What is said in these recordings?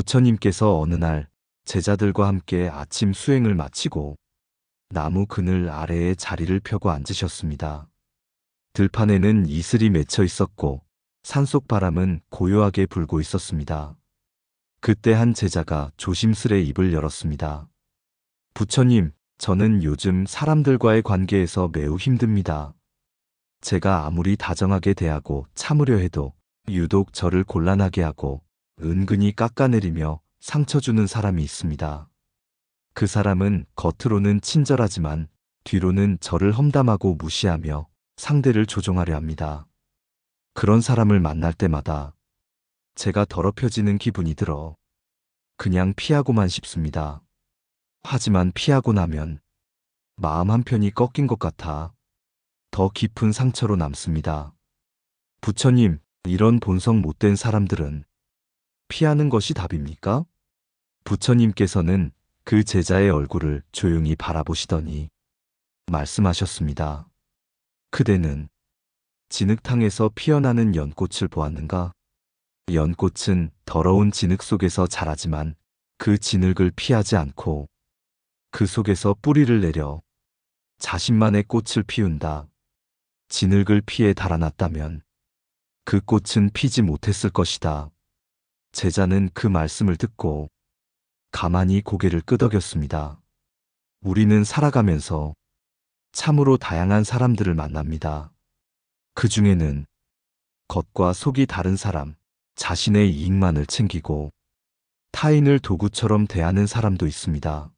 부처님께서 어느 날 제자들과 함께 아침 수행을 마치고 나무 그늘 아래에 자리를 펴고 앉으셨습니다. 들판에는 이슬이 맺혀 있었고 산속 바람은 고요하게 불고 있었습니다. 그때 한 제자가 조심스레 입을 열었습니다. 부처님, 저는 요즘 사람들과의 관계에서 매우 힘듭니다. 제가 아무리 다정하게 대하고 참으려 해도 유독 저를 곤란하게 하고 은근히 깎아내리며 상처 주는 사람이 있습니다. 그 사람은 겉으로는 친절하지만 뒤로는 저를 험담하고 무시하며 상대를 조종하려 합니다. 그런 사람을 만날 때마다 제가 더럽혀지는 기분이 들어 그냥 피하고만 싶습니다. 하지만 피하고 나면 마음 한편이 꺾인 것 같아 더 깊은 상처로 남습니다. 부처님, 이런 본성 못된 사람들은 피하는 것이 답입니까? 부처님께서는 그 제자의 얼굴을 조용히 바라보시더니 말씀하셨습니다. 그대는 진흙탕에서 피어나는 연꽃을 보았는가? 연꽃은 더러운 진흙 속에서 자라지만 그 진흙을 피하지 않고 그 속에서 뿌리를 내려 자신만의 꽃을 피운다. 진흙을 피해 달아났다면 그 꽃은 피지 못했을 것이다. 제자는 그 말씀을 듣고 가만히 고개를 끄덕였습니다. 우리는 살아가면서 참으로 다양한 사람들을 만납니다. 그 중에는 겉과 속이 다른 사람, 자신의 이익만을 챙기고 타인을 도구처럼 대하는 사람도 있습니다.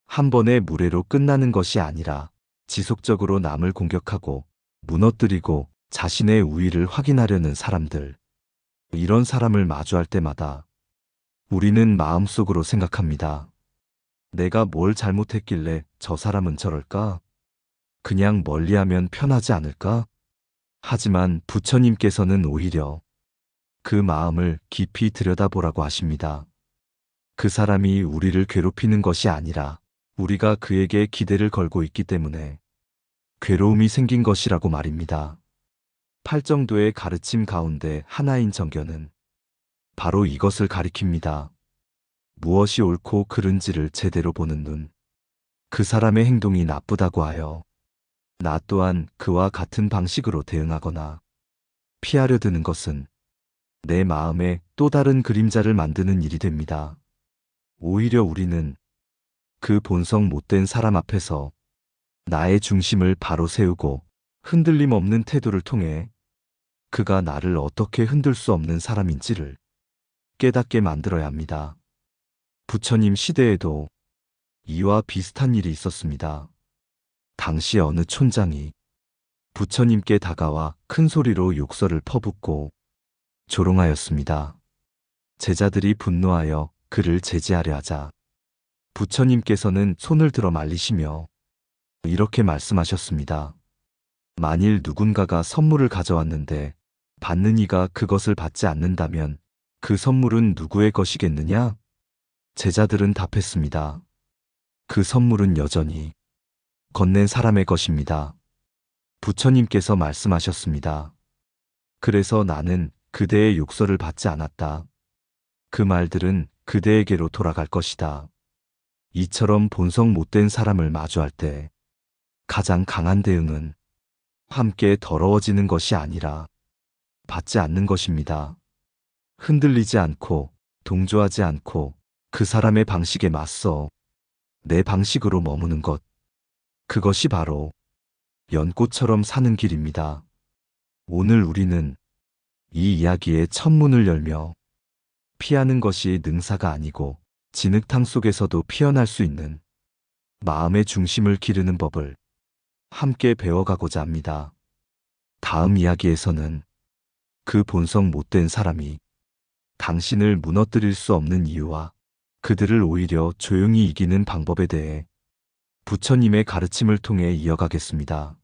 한 번의 무례로 끝나는 것이 아니라 지속적으로 남을 공격하고 무너뜨리고 자신의 우위를 확인하려는 사람들. 이런 사람을 마주할 때마다 우리는 마음속으로 생각합니다. 내가 뭘 잘못했길래 저 사람은 저럴까? 그냥 멀리하면 편하지 않을까? 하지만 부처님께서는 오히려 그 마음을 깊이 들여다보라고 하십니다. 그 사람이 우리를 괴롭히는 것이 아니라 우리가 그에게 기대를 걸고 있기 때문에 괴로움이 생긴 것이라고 말입니다. 팔정도의 가르침 가운데 하나인 정견은 바로 이것을 가리킵니다. 무엇이 옳고 그른지를 제대로 보는 눈. 그 사람의 행동이 나쁘다고 하여 나 또한 그와 같은 방식으로 대응하거나 피하려 드는 것은 내 마음에 또 다른 그림자를 만드는 일이 됩니다. 오히려 우리는 그 본성 못된 사람 앞에서 나의 중심을 바로 세우고 흔들림 없는 태도를 통해 그가 나를 어떻게 흔들 수 없는 사람인지를 깨닫게 만들어야 합니다. 부처님 시대에도 이와 비슷한 일이 있었습니다. 당시 어느 촌장이 부처님께 다가와 큰 소리로 욕설을 퍼붓고 조롱하였습니다. 제자들이 분노하여 그를 제지하려 하자 부처님께서는 손을 들어 말리시며 이렇게 말씀하셨습니다. 만일 누군가가 선물을 가져왔는데 받는 이가 그것을 받지 않는다면 그 선물은 누구의 것이겠느냐? 제자들은 답했습니다. 그 선물은 여전히 건넨 사람의 것입니다. 부처님께서 말씀하셨습니다. 그래서 나는 그대의 욕설을 받지 않았다. 그 말들은 그대에게로 돌아갈 것이다. 이처럼 본성 못된 사람을 마주할 때 가장 강한 대응은 함께 더러워지는 것이 아니라 받지 않는 것입니다. 흔들리지 않고 동조하지 않고 그 사람의 방식에 맞서 내 방식으로 머무는 것. 그것이 바로 연꽃처럼 사는 길입니다. 오늘 우리는 이 이야기의 첫 문을 열며 피하는 것이 능사가 아니고 진흙탕 속에서도 피어날 수 있는 마음의 중심을 기르는 법을 함께 배워가고자 합니다. 다음 이야기에서는 그 본성 못된 사람이 당신을 무너뜨릴 수 없는 이유와 그들을 오히려 조용히 이기는 방법에 대해 부처님의 가르침을 통해 이어가겠습니다.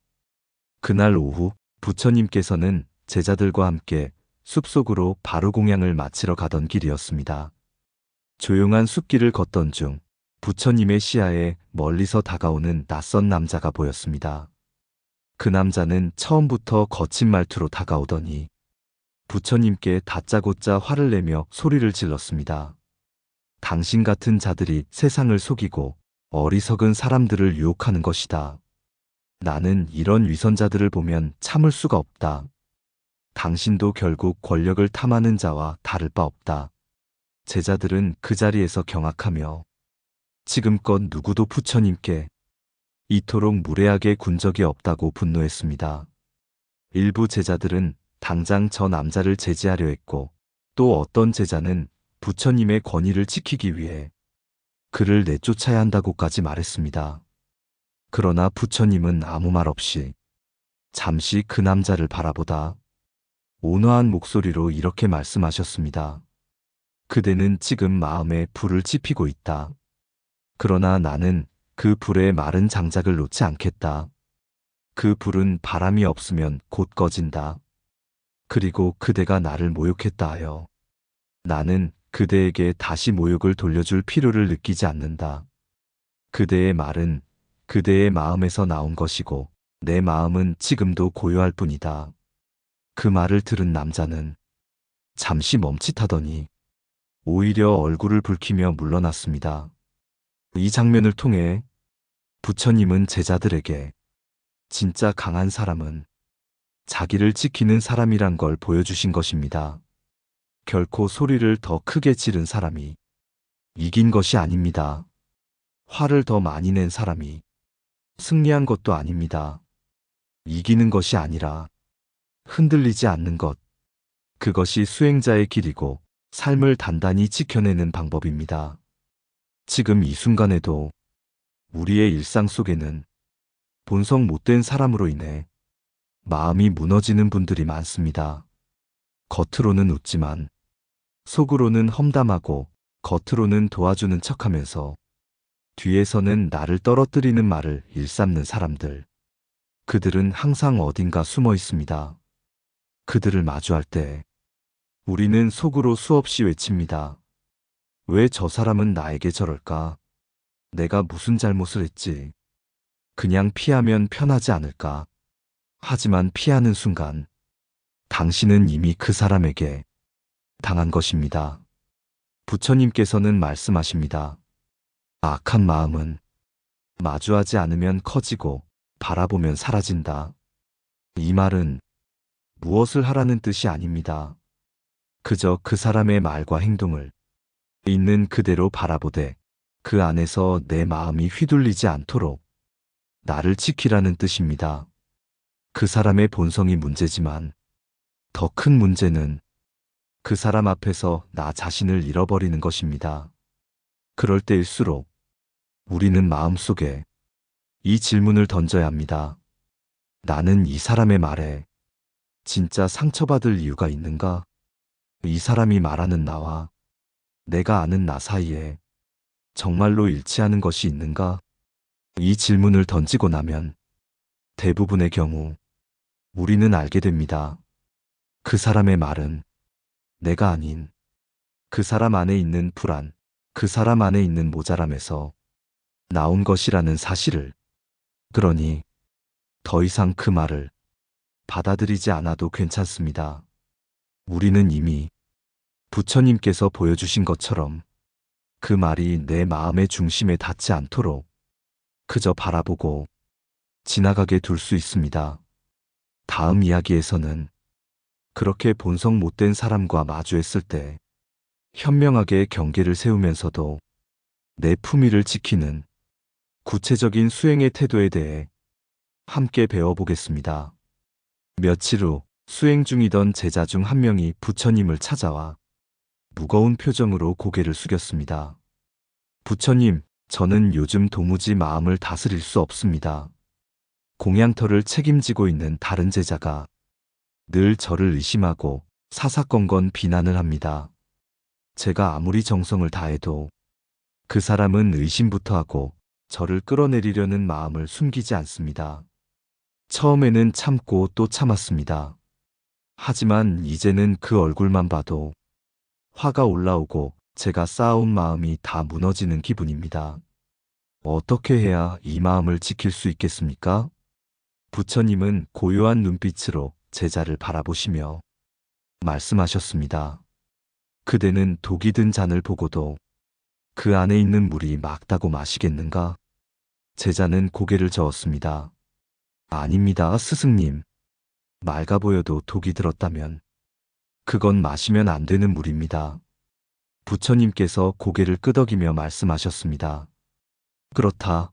그날 오후 부처님께서는 제자들과 함께 숲속으로 바루공양을 마치러 가던 길이었습니다. 조용한 숲길을 걷던 중 부처님의 시야에 멀리서 다가오는 낯선 남자가 보였습니다. 그 남자는 처음부터 거친 말투로 다가오더니 부처님께 다짜고짜 화를 내며 소리를 질렀습니다. 당신 같은 자들이 세상을 속이고 어리석은 사람들을 유혹하는 것이다. 나는 이런 위선자들을 보면 참을 수가 없다. 당신도 결국 권력을 탐하는 자와 다를 바 없다. 제자들은 그 자리에서 경악하며 지금껏 누구도 부처님께 이토록 무례하게 군 적이 없다고 분노했습니다. 일부 제자들은 당장 저 남자를 제지하려 했고, 또 어떤 제자는 부처님의 권위를 지키기 위해 그를 내쫓아야 한다고까지 말했습니다. 그러나 부처님은 아무 말 없이 잠시 그 남자를 바라보다 온화한 목소리로 이렇게 말씀하셨습니다. 그대는 지금 마음에 불을 지피고 있다. 그러나 나는 그 불의 마른 장작을 놓지 않겠다. 그 불은 바람이 없으면 곧 꺼진다. 그리고 그대가 나를 모욕했다 하여 나는 그대에게 다시 모욕을 돌려줄 필요를 느끼지 않는다. 그대의 말은 그대의 마음에서 나온 것이고 내 마음은 지금도 고요할 뿐이다. 그 말을 들은 남자는 잠시 멈칫하더니 오히려 얼굴을 붉히며 물러났습니다. 이 장면을 통해 부처님은 제자들에게 진짜 강한 사람은 자기를 지키는 사람이란 걸 보여주신 것입니다. 결코 소리를 더 크게 지른 사람이 이긴 것이 아닙니다. 화를 더 많이 낸 사람이 승리한 것도 아닙니다. 이기는 것이 아니라 흔들리지 않는 것. 그것이 수행자의 길이고 삶을 단단히 지켜내는 방법입니다. 지금 이 순간에도 우리의 일상 속에는 본성 못된 사람으로 인해 마음이 무너지는 분들이 많습니다. 겉으로는 웃지만 속으로는 험담하고 겉으로는 도와주는 척하면서 뒤에서는 나를 떨어뜨리는 말을 일삼는 사람들. 그들은 항상 어딘가 숨어 있습니다. 그들을 마주할 때 우리는 속으로 수없이 외칩니다. 왜 저 사람은 나에게 저럴까? 내가 무슨 잘못을 했지? 그냥 피하면 편하지 않을까? 하지만 피하는 순간 당신은 이미 그 사람에게 당한 것입니다. 부처님께서는 말씀하십니다. 악한 마음은 마주하지 않으면 커지고 바라보면 사라진다. 이 말은 무엇을 하라는 뜻이 아닙니다. 그저 그 사람의 말과 행동을 있는 그대로 바라보되 그 안에서 내 마음이 휘둘리지 않도록 나를 지키라는 뜻입니다. 그 사람의 본성이 문제지만 더 큰 문제는 그 사람 앞에서 나 자신을 잃어버리는 것입니다. 그럴 때일수록 우리는 마음속에 이 질문을 던져야 합니다. 나는 이 사람의 말에 진짜 상처받을 이유가 있는가? 이 사람이 말하는 나와 내가 아는 나 사이에 정말로 일치하는 것이 있는가? 이 질문을 던지고 나면 대부분의 경우 우리는 알게 됩니다. 그 사람의 말은 내가 아닌 그 사람 안에 있는 불안, 그 사람 안에 있는 모자람에서 나온 것이라는 사실을. 그러니 더 이상 그 말을 받아들이지 않아도 괜찮습니다. 우리는 이미 부처님께서 보여주신 것처럼 그 말이 내 마음의 중심에 닿지 않도록 그저 바라보고 지나가게 둘 수 있습니다. 다음 이야기에서는 그렇게 본성 못된 사람과 마주했을 때 현명하게 경계를 세우면서도 내 품위를 지키는 구체적인 수행의 태도에 대해 함께 배워보겠습니다. 며칠 후 수행 중이던 제자 중 한 명이 부처님을 찾아와 무거운 표정으로 고개를 숙였습니다. 부처님, 저는 요즘 도무지 마음을 다스릴 수 없습니다. 공양터를 책임지고 있는 다른 제자가 늘 저를 의심하고 사사건건 비난을 합니다. 제가 아무리 정성을 다해도 그 사람은 의심부터 하고 저를 끌어내리려는 마음을 숨기지 않습니다. 처음에는 참고 또 참았습니다. 하지만 이제는 그 얼굴만 봐도 화가 올라오고 제가 쌓아온 마음이 다 무너지는 기분입니다. 어떻게 해야 이 마음을 지킬 수 있겠습니까? 부처님은 고요한 눈빛으로 제자를 바라보시며 말씀하셨습니다. 그대는 독이 든 잔을 보고도 그 안에 있는 물이 맑다고 마시겠는가? 제자는 고개를 저었습니다. 아닙니다, 스승님. 맑아 보여도 독이 들었다면 그건 마시면 안 되는 물입니다. 부처님께서 고개를 끄덕이며 말씀하셨습니다. 그렇다.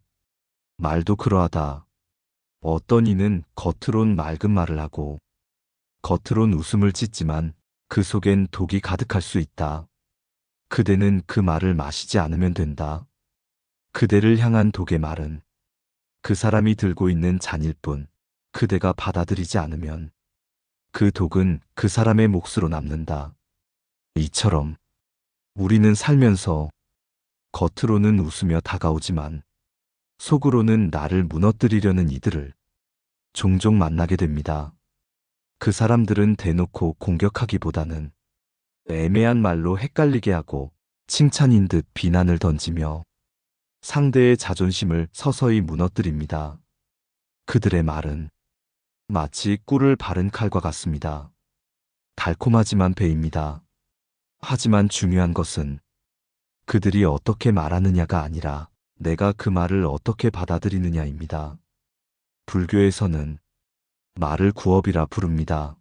말도 그러하다. 어떤 이는 겉으론 맑은 말을 하고 겉으론 웃음을 짓지만 그 속엔 독이 가득할 수 있다. 그대는 그 말을 마시지 않으면 된다. 그대를 향한 독의 말은 그 사람이 들고 있는 잔일 뿐, 그대가 받아들이지 않으면 그 독은 그 사람의 몫으로 남는다. 이처럼 우리는 살면서 겉으로는 웃으며 다가오지만 속으로는 나를 무너뜨리려는 이들을 종종 만나게 됩니다. 그 사람들은 대놓고 공격하기보다는 애매한 말로 헷갈리게 하고 칭찬인 듯 비난을 던지며 상대의 자존심을 서서히 무너뜨립니다. 그들의 말은 마치 꿀을 바른 칼과 같습니다. 달콤하지만 배입니다. 하지만 중요한 것은 그들이 어떻게 말하느냐가 아니라 내가 그 말을 어떻게 받아들이느냐입니다. 불교에서는 말을 구업이라 부릅니다.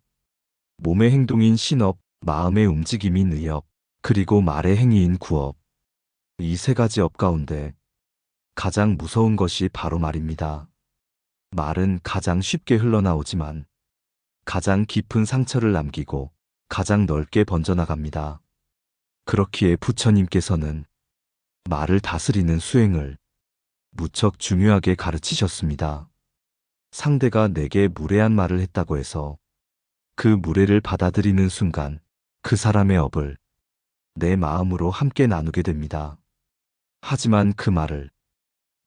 몸의 행동인 신업, 마음의 움직임인 의업, 그리고 말의 행위인 구업. 이 세 가지 업 가운데 가장 무서운 것이 바로 말입니다. 말은 가장 쉽게 흘러나오지만 가장 깊은 상처를 남기고 가장 넓게 번져나갑니다. 그렇기에 부처님께서는 말을 다스리는 수행을 무척 중요하게 가르치셨습니다. 상대가 내게 무례한 말을 했다고 해서 그 무례를 받아들이는 순간 그 사람의 업을 내 마음으로 함께 나누게 됩니다. 하지만 그 말을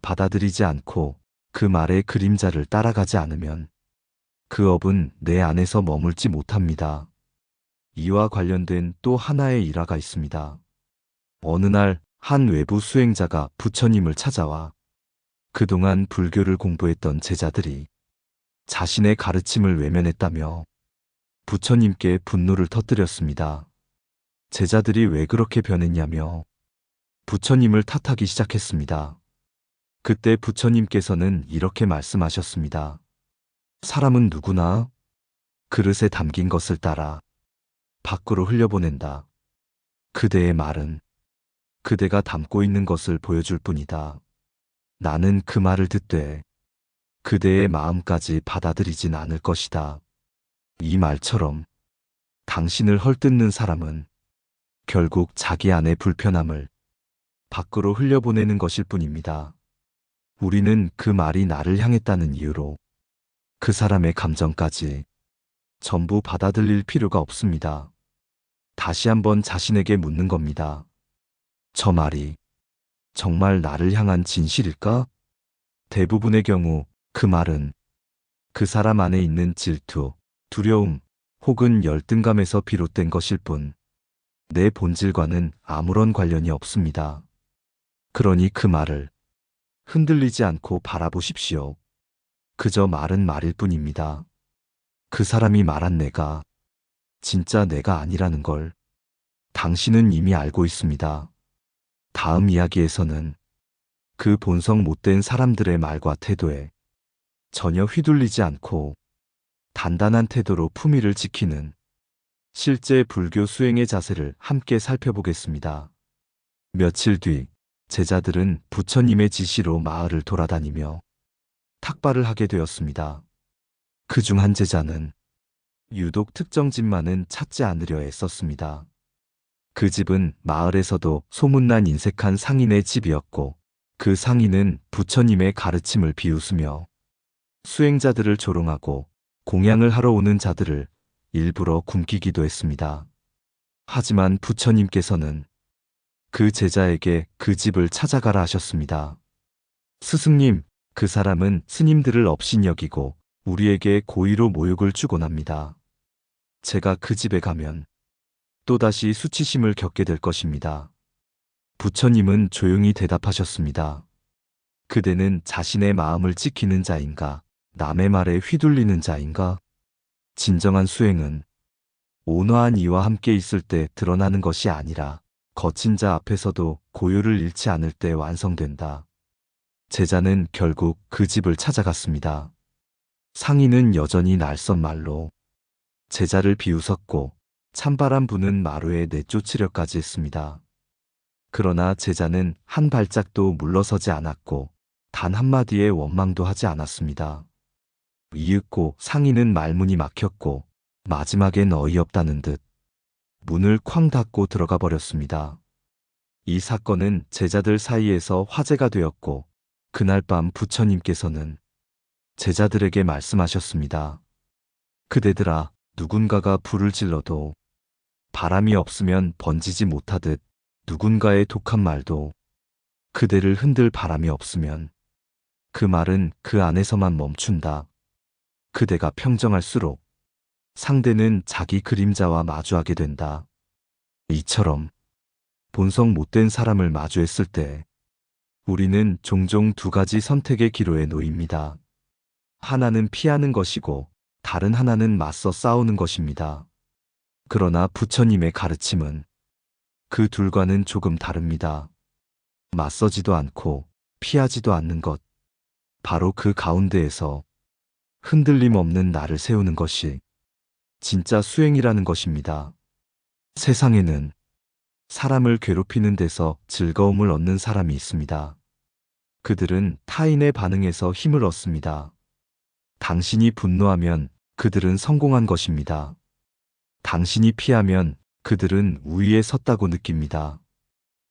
받아들이지 않고 그 말의 그림자를 따라가지 않으면 그 업은 내 안에서 머물지 못합니다. 이와 관련된 또 하나의 일화가 있습니다. 어느 날 한 외부 수행자가 부처님을 찾아와 그동안 불교를 공부했던 제자들이 자신의 가르침을 외면했다며 부처님께 분노를 터뜨렸습니다. 제자들이 왜 그렇게 변했냐며 부처님을 탓하기 시작했습니다. 그때 부처님께서는 이렇게 말씀하셨습니다. 사람은 누구나 그릇에 담긴 것을 따라 밖으로 흘려보낸다. 그대의 말은 그대가 담고 있는 것을 보여줄 뿐이다. 나는 그 말을 듣되 그대의 마음까지 받아들이진 않을 것이다. 이 말처럼 당신을 헐뜯는 사람은 결국 자기 안의 불편함을 밖으로 흘려보내는 것일 뿐입니다. 우리는 그 말이 나를 향했다는 이유로 그 사람의 감정까지 전부 받아들일 필요가 없습니다. 다시 한번 자신에게 묻는 겁니다. 저 말이 정말 나를 향한 진실일까? 대부분의 경우 그 말은 그 사람 안에 있는 질투, 두려움 혹은 열등감에서 비롯된 것일 뿐 내 본질과는 아무런 관련이 없습니다. 그러니 그 말을 흔들리지 않고 바라보십시오. 그저 말은 말일 뿐입니다. 그 사람이 말한 내가 진짜 내가 아니라는 걸 당신은 이미 알고 있습니다. 다음 이야기에서는 그 본성 못된 사람들의 말과 태도에 전혀 휘둘리지 않고 단단한 태도로 품위를 지키는 실제 불교 수행의 자세를 함께 살펴보겠습니다. 며칠 뒤 제자들은 부처님의 지시로 마을을 돌아다니며 탁발을 하게 되었습니다. 그중 한 제자는 유독 특정 집만은 찾지 않으려 애썼습니다. 그 집은 마을에서도 소문난 인색한 상인의 집이었고 그 상인은 부처님의 가르침을 비웃으며 수행자들을 조롱하고 공양을 하러 오는 자들을 일부러 굶기기도 했습니다. 하지만 부처님께서는 그 제자에게 그 집을 찾아가라 하셨습니다. 스승님, 그 사람은 스님들을 업신여기고 우리에게 고의로 모욕을 주곤 합니다. 제가 그 집에 가면 또다시 수치심을 겪게 될 것입니다. 부처님은 조용히 대답하셨습니다. 그대는 자신의 마음을 지키는 자인가, 남의 말에 휘둘리는 자인가? 진정한 수행은 온화한 이와 함께 있을 때 드러나는 것이 아니라 거친 자 앞에서도 고요를 잃지 않을 때 완성된다. 제자는 결국 그 집을 찾아갔습니다. 상인은 여전히 날선 말로 제자를 비웃었고 찬바람 부는 마루에 내쫓으려까지 했습니다. 그러나 제자는 한 발짝도 물러서지 않았고 단 한마디의 원망도 하지 않았습니다. 이윽고 상인은 말문이 막혔고 마지막엔 어이없다는 듯 문을 쾅 닫고 들어가 버렸습니다. 이 사건은 제자들 사이에서 화제가 되었고 그날 밤 부처님께서는 제자들에게 말씀하셨습니다. 그대들아, 누군가가 불을 질러도 바람이 없으면 번지지 못하듯 누군가의 독한 말도 그대를 흔들 바람이 없으면 그 말은 그 안에서만 멈춘다. 그대가 평정할수록 상대는 자기 그림자와 마주하게 된다. 이처럼 본성 못된 사람을 마주했을 때 우리는 종종 두 가지 선택의 기로에 놓입니다. 하나는 피하는 것이고 다른 하나는 맞서 싸우는 것입니다. 그러나 부처님의 가르침은 그 둘과는 조금 다릅니다. 맞서지도 않고 피하지도 않는 것, 바로 그 가운데에서 흔들림 없는 나를 세우는 것이 진짜 수행이라는 것입니다. 세상에는 사람을 괴롭히는 데서 즐거움을 얻는 사람이 있습니다. 그들은 타인의 반응에서 힘을 얻습니다. 당신이 분노하면 그들은 성공한 것입니다. 당신이 피하면 그들은 우위에 섰다고 느낍니다.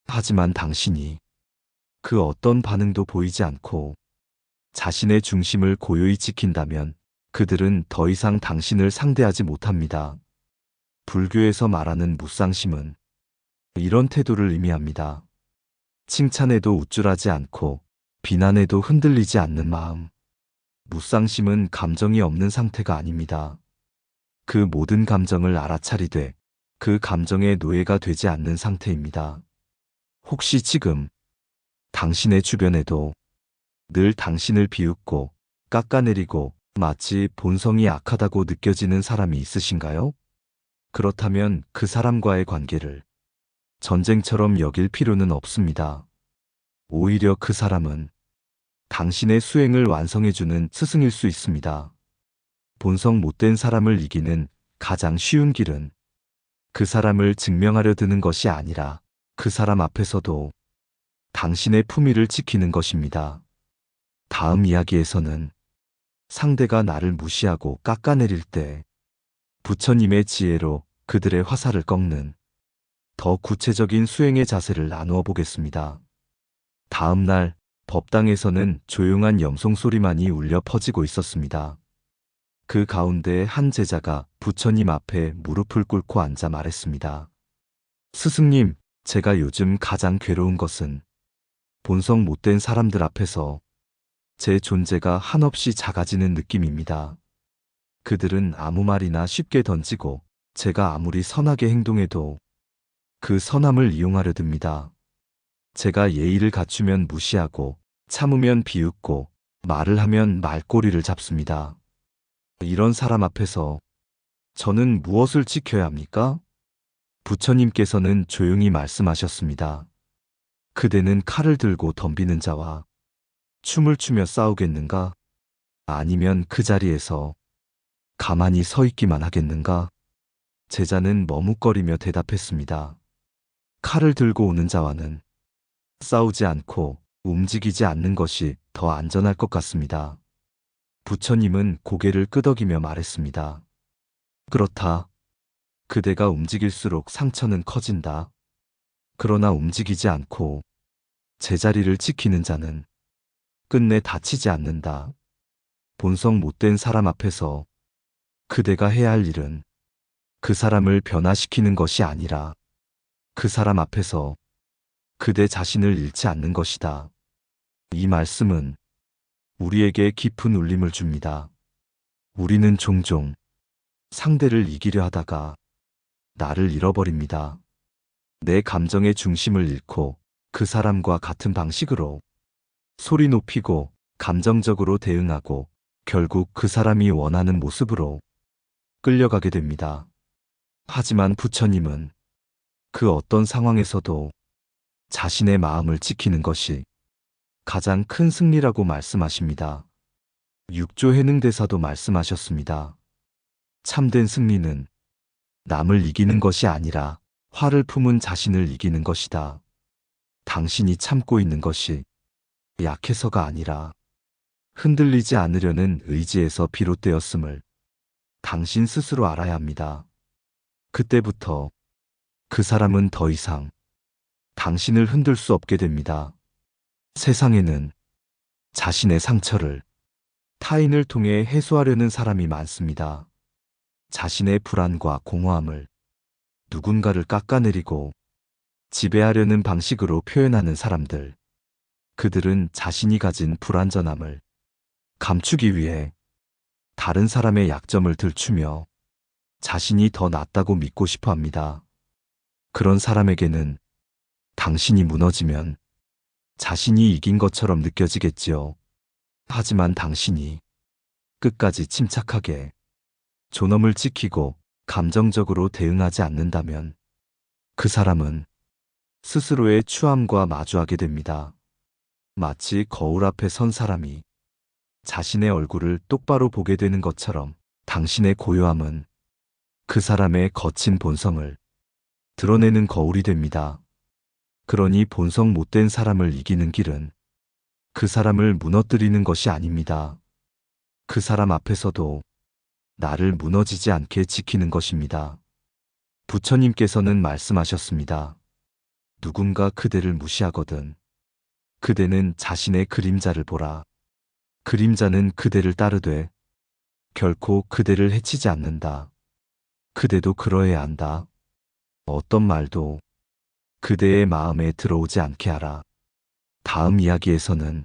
하지만 당신이 그 어떤 반응도 보이지 않고 자신의 중심을 고요히 지킨다면 그들은 더 이상 당신을 상대하지 못합니다. 불교에서 말하는 무쌍심은 이런 태도를 의미합니다. 칭찬에도 우쭐하지 않고 비난에도 흔들리지 않는 마음. 무쌍심은 감정이 없는 상태가 아닙니다. 그 모든 감정을 알아차리되 그 감정의 노예가 되지 않는 상태입니다. 혹시 지금 당신의 주변에도 늘 당신을 비웃고 깎아내리고 마치 본성이 악하다고 느껴지는 사람이 있으신가요? 그렇다면 그 사람과의 관계를 전쟁처럼 여길 필요는 없습니다. 오히려 그 사람은 당신의 수행을 완성해주는 스승일 수 있습니다. 본성 못된 사람을 이기는 가장 쉬운 길은 그 사람을 증명하려 드는 것이 아니라 그 사람 앞에서도 당신의 품위를 지키는 것입니다. 다음 이야기에서는 상대가 나를 무시하고 깎아내릴 때 부처님의 지혜로 그들의 화살을 꺾는 더 구체적인 수행의 자세를 나누어 보겠습니다. 다음 날 법당에서는 조용한 염송 소리만이 울려 퍼지고 있었습니다. 그 가운데 한 제자가 부처님 앞에 무릎을 꿇고 앉아 말했습니다. 스승님, 제가 요즘 가장 괴로운 것은 본성 못된 사람들 앞에서 제 존재가 한없이 작아지는 느낌입니다. 그들은 아무 말이나 쉽게 던지고 제가 아무리 선하게 행동해도 그 선함을 이용하려 듭니다. 제가 예의를 갖추면 무시하고 참으면 비웃고 말을 하면 말꼬리를 잡습니다. 이런 사람 앞에서 저는 무엇을 지켜야 합니까? 부처님께서는 조용히 말씀하셨습니다. 그대는 칼을 들고 덤비는 자와 춤을 추며 싸우겠는가? 아니면 그 자리에서 가만히 서 있기만 하겠는가? 제자는 머뭇거리며 대답했습니다. 칼을 들고 오는 자와는 싸우지 않고 움직이지 않는 것이 더 안전할 것 같습니다. 부처님은 고개를 끄덕이며 말했습니다. 그렇다. 그대가 움직일수록 상처는 커진다. 그러나 움직이지 않고 제자리를 지키는 자는 끝내 다치지 않는다. 본성 못된 사람 앞에서 그대가 해야 할 일은 그 사람을 변화시키는 것이 아니라 그 사람 앞에서 그대 자신을 잃지 않는 것이다. 이 말씀은 우리에게 깊은 울림을 줍니다. 우리는 종종 상대를 이기려 하다가 나를 잃어버립니다. 내 감정의 중심을 잃고 그 사람과 같은 방식으로 소리 높이고 감정적으로 대응하고 결국 그 사람이 원하는 모습으로 끌려가게 됩니다. 하지만 부처님은 그 어떤 상황에서도 자신의 마음을 지키는 것이 가장 큰 승리라고 말씀하십니다. 육조 해능대사도 말씀하셨습니다. 참된 승리는 남을 이기는 것이 아니라 화를 품은 자신을 이기는 것이다. 당신이 참고 있는 것이 약해서가 아니라 흔들리지 않으려는 의지에서 비롯되었음을 당신 스스로 알아야 합니다. 그때부터 그 사람은 더 이상 당신을 흔들 수 없게 됩니다. 세상에는 자신의 상처를 타인을 통해 해소하려는 사람이 많습니다. 자신의 불안과 공허함을 누군가를 깎아내리고 지배하려는 방식으로 표현하는 사람들. 그들은 자신이 가진 불완전함을 감추기 위해 다른 사람의 약점을 들추며 자신이 더 낫다고 믿고 싶어 합니다. 그런 사람에게는 당신이 무너지면 자신이 이긴 것처럼 느껴지겠지요. 하지만 당신이 끝까지 침착하게 존엄을 지키고 감정적으로 대응하지 않는다면 그 사람은 스스로의 추함과 마주하게 됩니다. 마치 거울 앞에 선 사람이 자신의 얼굴을 똑바로 보게 되는 것처럼 당신의 고요함은 그 사람의 거친 본성을 드러내는 거울이 됩니다. 그러니 본성 못된 사람을 이기는 길은 그 사람을 무너뜨리는 것이 아닙니다. 그 사람 앞에서도 나를 무너지지 않게 지키는 것입니다. 부처님께서는 말씀하셨습니다. 누군가 그대를 무시하거든 그대는 자신의 그림자를 보라. 그림자는 그대를 따르되 결코 그대를 해치지 않는다. 그대도 그러해야 한다. 어떤 말도 그대의 마음에 들어오지 않게 하라. 다음 이야기에서는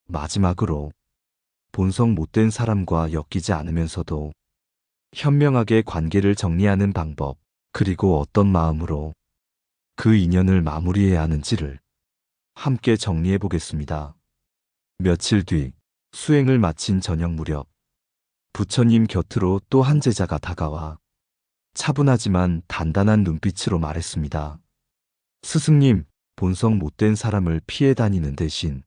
마지막으로 본성 못된 사람과 엮이지 않으면서도 현명하게 관계를 정리하는 방법, 그리고 어떤 마음으로 그 인연을 마무리해야 하는지를 함께 정리해 보겠습니다. 며칠 뒤 수행을 마친 저녁 무렵 부처님 곁으로 또 한 제자가 다가와 차분하지만 단단한 눈빛으로 말했습니다. 스승님, 본성 못된 사람을 피해 다니는 대신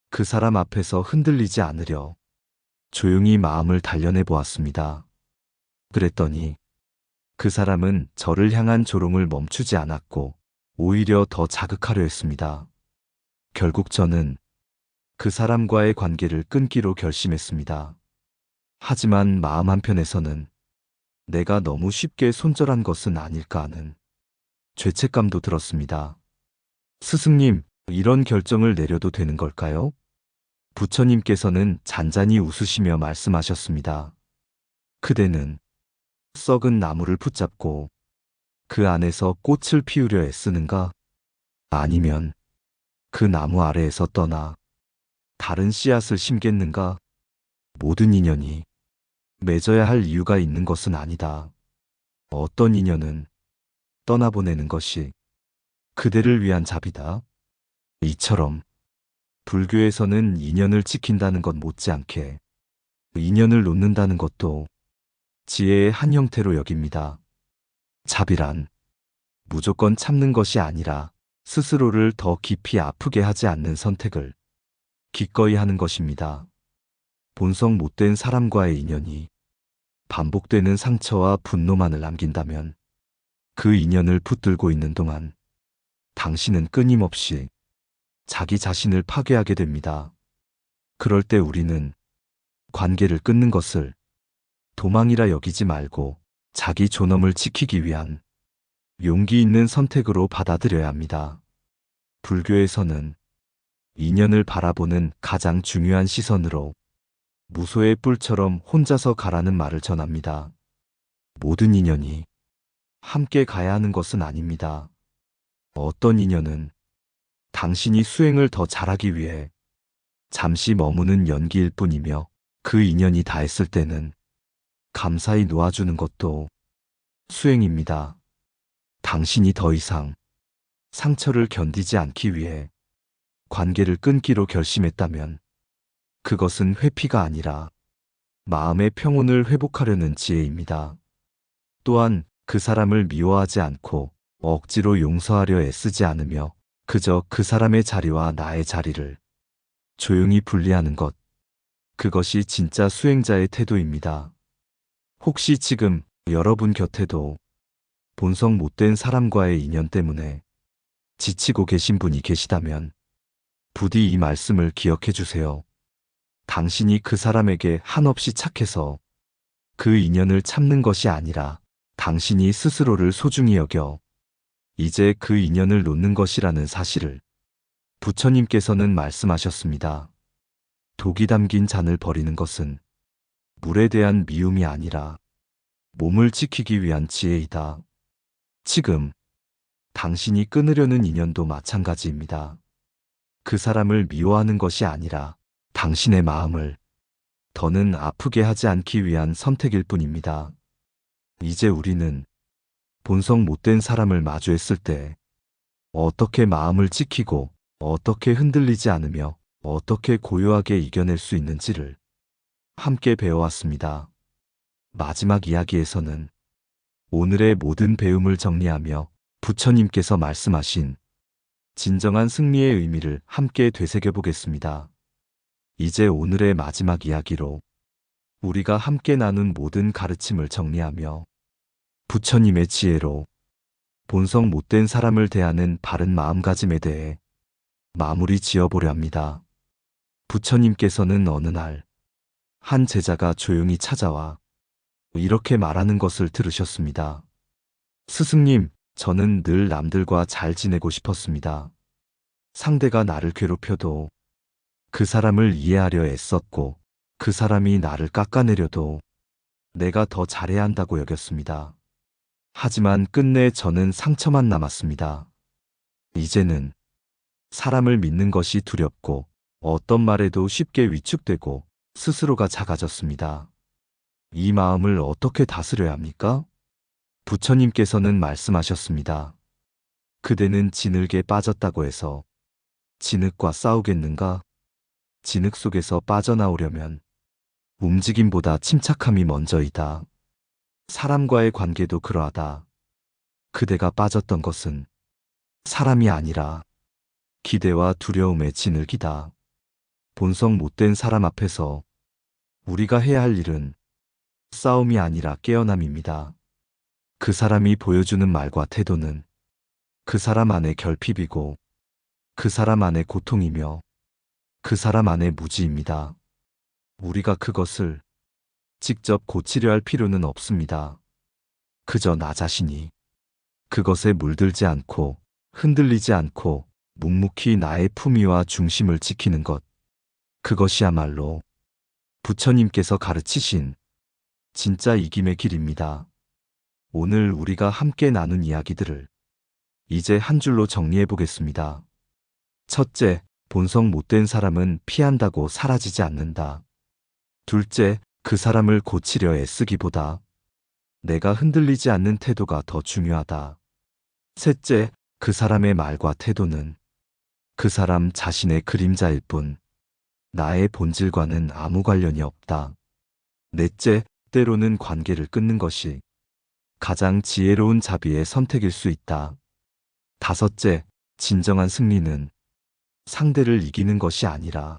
그 사람 앞에서 흔들리지 않으려 조용히 마음을 단련해 보았습니다. 그랬더니 그 사람은 저를 향한 조롱을 멈추지 않았고 오히려 더 자극하려 했습니다. 결국 저는 그 사람과의 관계를 끊기로 결심했습니다. 하지만 마음 한편에서는 내가 너무 쉽게 손절한 것은 아닐까 하는 죄책감도 들었습니다. 스승님, 이런 결정을 내려도 되는 걸까요? 부처님께서는 잔잔히 웃으시며 말씀하셨습니다. 그대는 썩은 나무를 붙잡고 그 안에서 꽃을 피우려 애쓰는가? 아니면 그 나무 아래에서 떠나 다른 씨앗을 심겠는가? 모든 인연이 맺어야 할 이유가 있는 것은 아니다. 어떤 인연은 떠나보내는 것이 그대를 위한 자비다. 이처럼 불교에서는 인연을 지킨다는 것 못지않게 인연을 놓는다는 것도 지혜의 한 형태로 여깁니다. 자비란 무조건 참는 것이 아니라 스스로를 더 깊이 아프게 하지 않는 선택을 기꺼이 하는 것입니다. 본성 못된 사람과의 인연이 반복되는 상처와 분노만을 남긴다면 그 인연을 붙들고 있는 동안 당신은 끊임없이 자기 자신을 파괴하게 됩니다. 그럴 때 우리는 관계를 끊는 것을 도망이라 여기지 말고 자기 존엄을 지키기 위한 용기 있는 선택으로 받아들여야 합니다. 불교에서는 인연을 바라보는 가장 중요한 시선으로 무소의 뿔처럼 혼자서 가라는 말을 전합니다. 모든 인연이 함께 가야 하는 것은 아닙니다. 어떤 인연은 당신이 수행을 더 잘하기 위해 잠시 머무는 연기일 뿐이며 그 인연이 다했을 때는 감사히 놓아주는 것도 수행입니다. 당신이 더 이상 상처를 견디지 않기 위해 관계를 끊기로 결심했다면 그것은 회피가 아니라 마음의 평온을 회복하려는 지혜입니다. 또한 그 사람을 미워하지 않고 억지로 용서하려 애쓰지 않으며 그저 그 사람의 자리와 나의 자리를 조용히 분리하는 것. 그것이 진짜 수행자의 태도입니다. 혹시 지금 여러분 곁에도 본성 못된 사람과의 인연 때문에 지치고 계신 분이 계시다면 부디 이 말씀을 기억해 주세요. 당신이 그 사람에게 한없이 착해서 그 인연을 참는 것이 아니라 당신이 스스로를 소중히 여겨 이제 그 인연을 놓는 것이라는 사실을 부처님께서는 말씀하셨습니다. 독이 담긴 잔을 버리는 것은 물에 대한 미움이 아니라 몸을 지키기 위한 지혜이다. 지금 당신이 끊으려는 인연도 마찬가지입니다. 그 사람을 미워하는 것이 아니라 당신의 마음을 더는 아프게 하지 않기 위한 선택일 뿐입니다. 이제 우리는 본성 못된 사람을 마주했을 때 어떻게 마음을 지키고 어떻게 흔들리지 않으며 어떻게 고요하게 이겨낼 수 있는지를 함께 배워왔습니다. 마지막 이야기에서는 오늘의 모든 배움을 정리하며 부처님께서 말씀하신 진정한 승리의 의미를 함께 되새겨 보겠습니다. 이제 오늘의 마지막 이야기로 우리가 함께 나눈 모든 가르침을 정리하며 부처님의 지혜로 본성 못된 사람을 대하는 바른 마음가짐에 대해 마무리 지어보려 합니다. 부처님께서는 어느 날 한 제자가 조용히 찾아와 이렇게 말하는 것을 들으셨습니다. 스승님, 저는 늘 남들과 잘 지내고 싶었습니다. 상대가 나를 괴롭혀도 그 사람을 이해하려 애썼고 그 사람이 나를 깎아내려도 내가 더 잘해야 한다고 여겼습니다. 하지만 끝내 저는 상처만 남았습니다. 이제는 사람을 믿는 것이 두렵고 어떤 말에도 쉽게 위축되고 스스로가 작아졌습니다. 이 마음을 어떻게 다스려야 합니까? 부처님께서는 말씀하셨습니다. 그대는 진흙에 빠졌다고 해서 진흙과 싸우겠는가? 진흙 속에서 빠져나오려면 움직임보다 침착함이 먼저이다. 사람과의 관계도 그러하다. 그대가 빠졌던 것은 사람이 아니라 기대와 두려움의 진흙이다. 본성 못된 사람 앞에서 우리가 해야 할 일은 싸움이 아니라 깨어남입니다. 그 사람이 보여주는 말과 태도는 그 사람 안의 결핍이고 그 사람 안의 고통이며 그 사람 안의 무지입니다. 우리가 그것을 직접 고치려 할 필요는 없습니다. 그저 나 자신이 그것에 물들지 않고 흔들리지 않고 묵묵히 나의 품위와 중심을 지키는 것. 그것이야말로 부처님께서 가르치신 진짜 이김의 길입니다. 오늘 우리가 함께 나눈 이야기들을 이제 한 줄로 정리해 보겠습니다. 첫째, 본성 못된 사람은 피한다고 사라지지 않는다. 둘째, 그 사람을 고치려 애쓰기보다 내가 흔들리지 않는 태도가 더 중요하다. 셋째, 그 사람의 말과 태도는 그 사람 자신의 그림자일 뿐 나의 본질과는 아무 관련이 없다. 넷째, 때로는 관계를 끊는 것이 가장 지혜로운 자비의 선택일 수 있다. 다섯째, 진정한 승리는 상대를 이기는 것이 아니라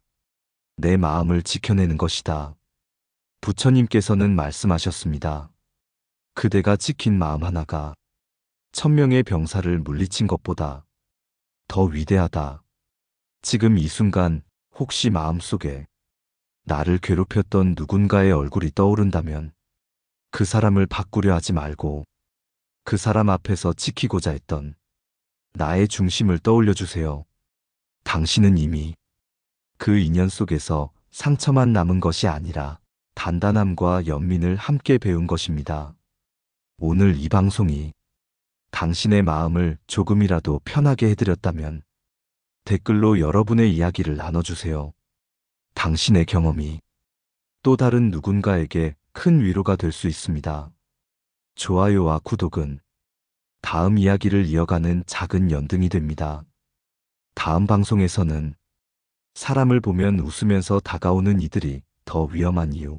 내 마음을 지켜내는 것이다. 부처님께서는 말씀하셨습니다. 그대가 지킨 마음 하나가 1000명의 병사를 물리친 것보다 더 위대하다. 지금 이 순간 혹시 마음속에 나를 괴롭혔던 누군가의 얼굴이 떠오른다면 그 사람을 바꾸려 하지 말고 그 사람 앞에서 지키고자 했던 나의 중심을 떠올려 주세요. 당신은 이미 그 인연 속에서 상처만 남은 것이 아니라 단단함과 연민을 함께 배운 것입니다. 오늘 이 방송이 당신의 마음을 조금이라도 편하게 해드렸다면 댓글로 여러분의 이야기를 나눠주세요. 당신의 경험이 또 다른 누군가에게 큰 위로가 될 수 있습니다. 좋아요와 구독은 다음 이야기를 이어가는 작은 연등이 됩니다. 다음 방송에서는 사람을 보면 웃으면서 다가오는 이들이 더 위험한 이유,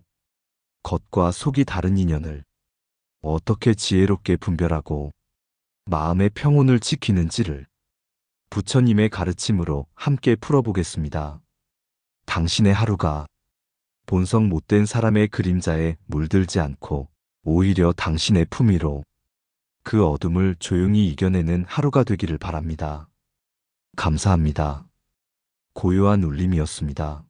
겉과 속이 다른 인연을 어떻게 지혜롭게 분별하고 마음의 평온을 지키는지를 부처님의 가르침으로 함께 풀어보겠습니다. 당신의 하루가 본성 못된 사람의 그림자에 물들지 않고 오히려 당신의 품위로 그 어둠을 조용히 이겨내는 하루가 되기를 바랍니다. 감사합니다. 고요한 울림이었습니다.